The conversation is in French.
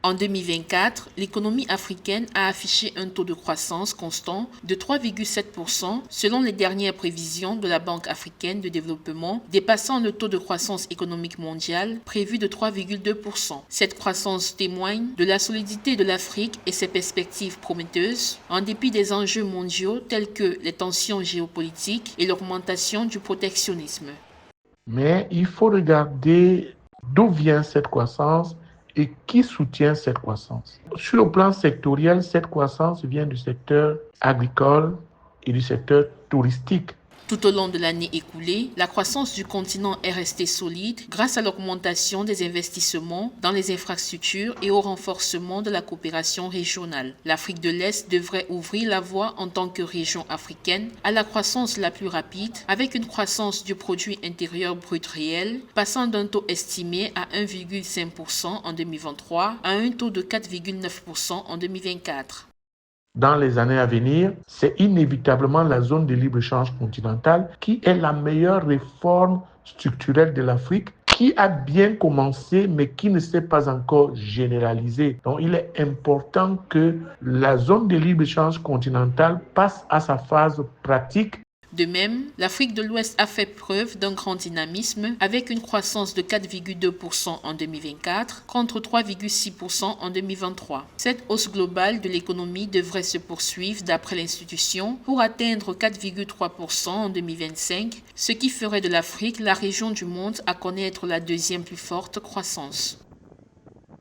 En 2024, l'économie africaine a affiché un taux de croissance constant de 3,7% selon les dernières prévisions de la Banque africaine de développement, dépassant le taux de croissance économique mondiale prévu de 3,2%. Cette croissance témoigne de la solidité de l'Afrique et ses perspectives prometteuses, en dépit des enjeux mondiaux tels que les tensions géopolitiques et l'augmentation du protectionnisme. Mais il faut regarder d'où vient cette croissance et qui soutient cette croissance. Sur le plan sectoriel, cette croissance vient du secteur agricole et du secteur touristique. Tout au long de l'année écoulée, la croissance du continent est restée solide grâce à l'augmentation des investissements dans les infrastructures et au renforcement de la coopération régionale. L'Afrique de l'Est devrait ouvrir la voie en tant que région africaine à la croissance la plus rapide, avec une croissance du produit intérieur brut réel passant d'un taux estimé à 1,5% en 2023 à un taux de 4,9% en 2024. Dans les années à venir, c'est inévitablement la zone de libre-échange continentale qui est la meilleure réforme structurelle de l'Afrique, qui a bien commencé mais qui ne s'est pas encore généralisée. Donc il est important que la zone de libre-échange continentale passe à sa phase pratique. De même, l'Afrique de l'Ouest a fait preuve d'un grand dynamisme avec une croissance de 4,2% en 2024 contre 3,6% en 2023. Cette hausse globale de l'économie devrait se poursuivre d'après l'institution pour atteindre 4,3% en 2025, ce qui ferait de l'Afrique la région du monde à connaître la deuxième plus forte croissance.